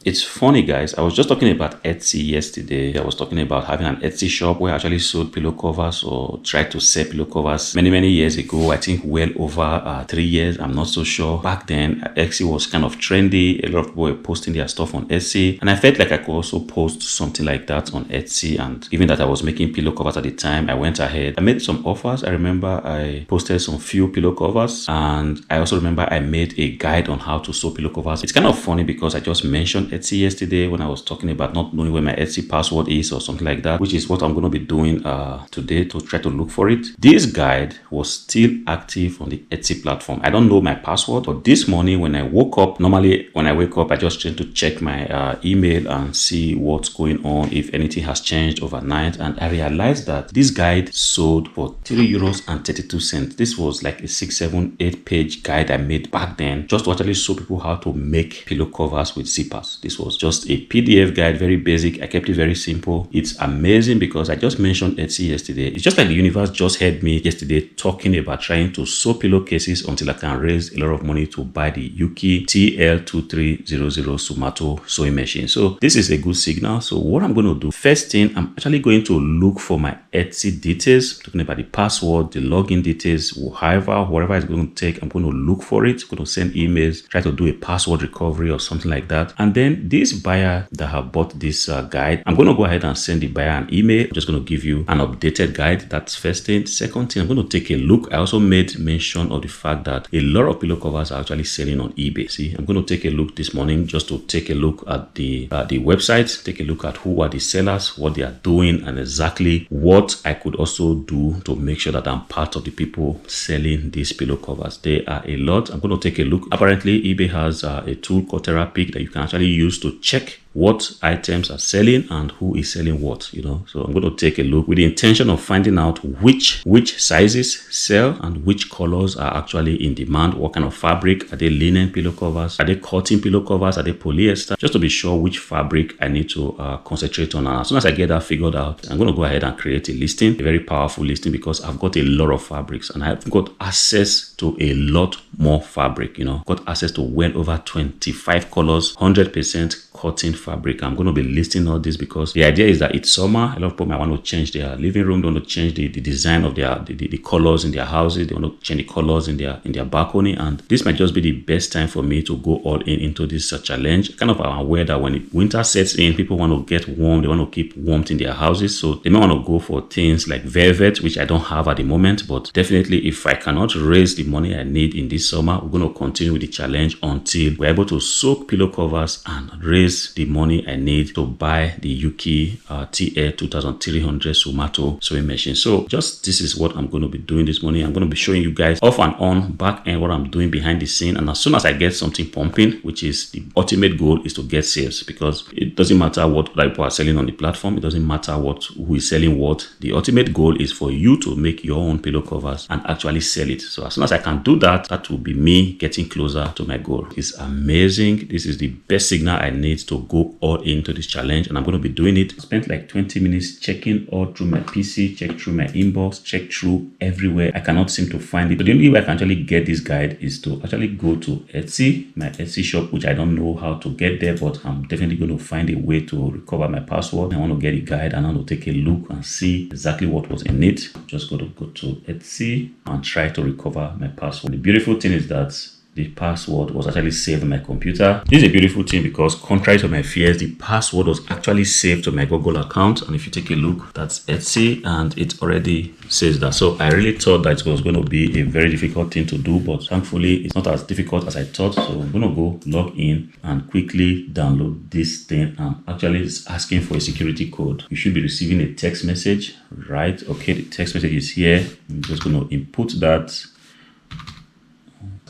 It's funny, guys. I was just talking about Etsy yesterday. I was talking about having an Etsy shop where I actually sold pillow covers or tried to sell pillow covers many years ago. I think well over 3 years. I'm not so sure. Back then, Etsy was kind of trendy. A lot of people were posting their stuff on Etsy. And I felt like I could also post something like that on Etsy. And given that I was making pillow covers at the time, I went ahead. I made some offers. I remember I posted some few pillow covers. And I also remember I made a guide on how to sew pillow covers. It's kind of funny because I just mentioned Etsy yesterday when I was talking about not knowing where my Etsy password is or something like that, which is what I'm going to be doing today to try to look for it. This guide was still active on the Etsy platform. I don't know my password, but this morning when I woke up, normally when I wake up, I just tend to check my email and see what's going on, if anything has changed overnight. And I realized that this guide sold for €3.32. This was like a 6, 7, 8 page guide I made back then just to actually show people how to make pillow covers with zippers. This was just a PDF guide, very basic. I kept it very simple. It's amazing because I just mentioned Etsy yesterday. It's just like the universe just heard me yesterday talking about trying to sew pillowcases until I can raise a lot of money to buy the Yuki TL2300 Sumato sewing machine. So this is a good signal. So what I'm going to do, first thing, I'm actually going to look for my Etsy details, talking about the password, the login details, whatever it's going to take. I'm going to look for it. I'm going to send emails, try to do a password recovery or something like that. And then this buyer that have bought this guide, I'm going to go ahead and send the buyer an email. I'm just going to give you an updated guide. That's first thing. Second thing, I'm going to take a look. I also made mention of the fact that a lot of pillow covers are actually selling on eBay. See, I'm going to take a look this morning just to take a look at the website, take a look at who are the sellers, what they are doing, and exactly what I could also do to make sure that I'm part of the people selling these pillow covers. There are a lot. I'm going to take a look. Apparently, eBay has a tool called Therapy that you can actually use to check what items are selling and who is selling what, So I'm going to take a look with the intention of finding out which sizes sell and which colors are actually in demand. What kind of fabric? Are they linen pillow covers? Are they cotton pillow covers? Are they polyester? Just to be sure which fabric I need to concentrate on. And as soon as I get that figured out, I'm going to go ahead and create a listing, a very powerful listing, because I've got a lot of fabrics and I've got access to a lot more fabric, got access to well over 25 colors, 100% cotton fabric. I'm going to be listing all this because the idea is that it's summer. A lot of people might want to change their living room. They want to change the design of their the colors in their houses. They want to change the colors in their balcony, and this might just be the best time for me to go all into this challenge. Kind of I'm aware that when winter sets in, people want to get warm. They want to keep warmth in their houses, so they may want to go for things like velvet, which I don't have at the moment. But definitely, if I cannot raise the money I need in this summer, we're going to continue with the challenge until we're able to soak pillow covers and raise the money I need to buy the Yuki TL2300 Sumato sewing machine. So just this is what I'm going to be doing this morning. I'm going to be showing you guys off and on, back end, what I'm doing behind the scene. And as soon as I get something pumping, which is the ultimate goal, is to get sales, because it doesn't matter what people are selling on the platform. It doesn't matter who is selling what. The ultimate goal is for you to make your own pillow covers and actually sell it. So as soon as I can do that, that will be me getting closer to my goal. It's amazing. This is the best signal I need to go all into this challenge, and I'm going to be doing it. I spent like 20 minutes checking all through my PC, check through my inbox, check through everywhere. I cannot seem to find it. But the only way I can actually get this guide is to actually go to Etsy, my Etsy shop, which I don't know how to get there, but I'm definitely going to find a way to recover my password. I want to get a guide and I want to take a look and see exactly what was in it. I'm just going to go to Etsy and try to recover my password. The beautiful thing is that the password was actually saved on my computer. This is a beautiful thing because, contrary to my fears, the password was actually saved to my Google account. And if you take a look, that's Etsy, and it already says that. So I really thought that it was going to be a very difficult thing to do, but thankfully it's not as difficult as I thought. So I'm going to go log in and quickly download this thing. Actually, it's asking for a security code. You should be receiving a text message, right? Okay, the text message is here. I'm just going to input that,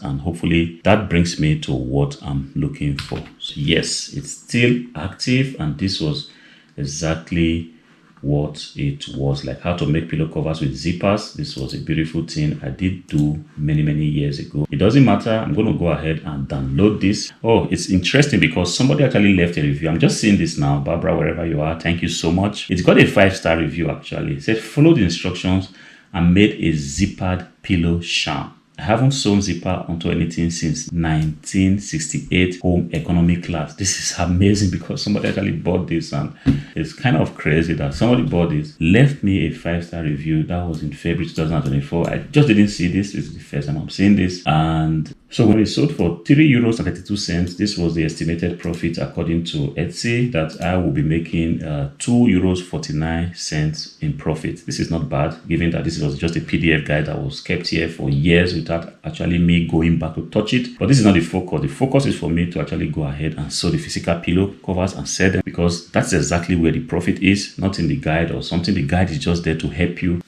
and hopefully that brings me to what I'm looking for. So yes, it's still active, and this was exactly what it was like, how to make pillow covers with zippers. This was a beautiful thing I did do many years ago. It doesn't matter. I'm going to go ahead and download this. Oh, it's interesting because somebody actually left a review. I'm just seeing this now. Barbara, wherever you are, thank you so much. It's got a 5-star review actually. It said, follow the instructions and made a zippered pillow charm. I haven't sewn zipper onto anything since 1968 home economy class. This is amazing because somebody actually bought this, and it's kind of crazy that somebody bought this, left me a 5-star review. That was in February 2024. I just didn't see this. This is the first time I'm seeing this. And so when it sold for €3.32, this was the estimated profit according to Etsy, that I will be making €2.49 in profit. This is not bad, given that this was just a PDF guide that was kept here for years without actually me going back to touch it. But this is not the focus. The focus is for me to actually go ahead and sew the physical pillow covers and sell them, because that's exactly where the profit is, not in the guide or something. The guide is just there to help you.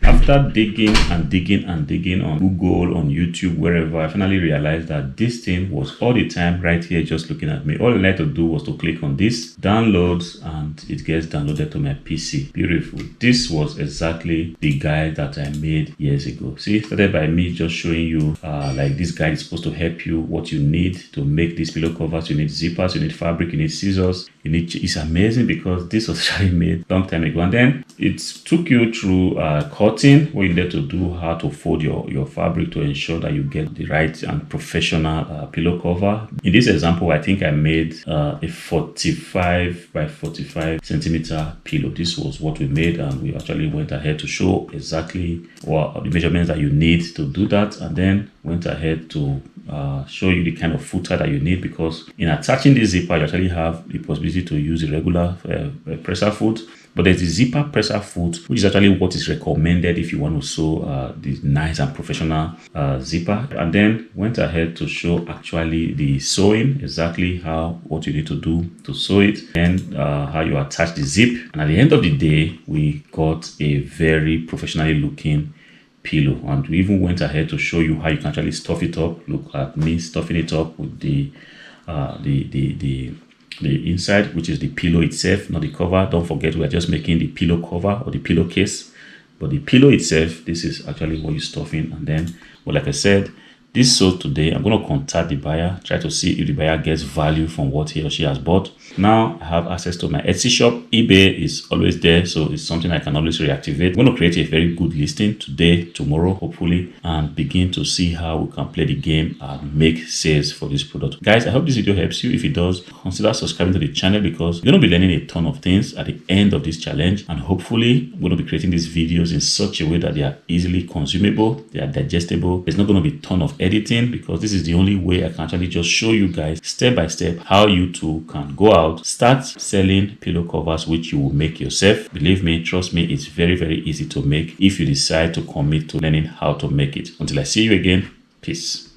After digging and digging and digging on Google, on YouTube, wherever, I finally realized that this thing was all the time right here just looking at me. All I had to do was to click on this, downloads, and it gets downloaded to my PC. Beautiful. This was exactly the guide that I made years ago. See, started by me just showing you like this guide is supposed to help you what you need to make these pillow covers. You need zippers, you need fabric, you need scissors, you need. It's amazing because this was actually made a long time ago, and then it took you through cutting, what you need to do, how to fold your fabric to ensure that you get the right and professional pillow cover. In this example, I think I made a 45 by 45 centimeter pillow. This was what we made, and we actually went ahead to show exactly what the measurements that you need to do that, and then went ahead to show you the kind of footer that you need, because in attaching this zipper, you actually have the possibility to use a regular presser foot. But there's the zipper presser foot, which is actually what is recommended if you want to sew the nice and professional zipper. And then went ahead to show actually the sewing, exactly what you need to do to sew it, and how you attach the zip. And at the end of the day, we got a very professionally looking pillow, and we even went ahead to show you how you can actually stuff it up. Look at me stuffing it up with the inside, which is the pillow itself, not the cover. Don't forget, we are just making the pillow cover or the pillowcase, but the pillow itself, this is actually what you stuff in. And then, well, like I said, this sold today. I'm going to contact the buyer, try to see if the buyer gets value from what he or she has bought. Now I have access to my Etsy shop. eBay is always there, so it's something I can always reactivate. I'm going to create a very good listing today, tomorrow, hopefully, and begin to see how we can play the game and make sales for this product. Guys, I hope this video helps you. If it does, consider subscribing to the channel, because you're going to be learning a ton of things at the end of this challenge. And hopefully, I'm going to be creating these videos in such a way that they are easily consumable, they are digestible. There's not going to be a ton of editing, because this is the only way I can actually just show you guys step by step how you too can go out, start selling pillow covers, which you will make yourself. Believe me, trust me, it's very, very easy to make if you decide to commit to learning how to make it. Until I see you again, peace.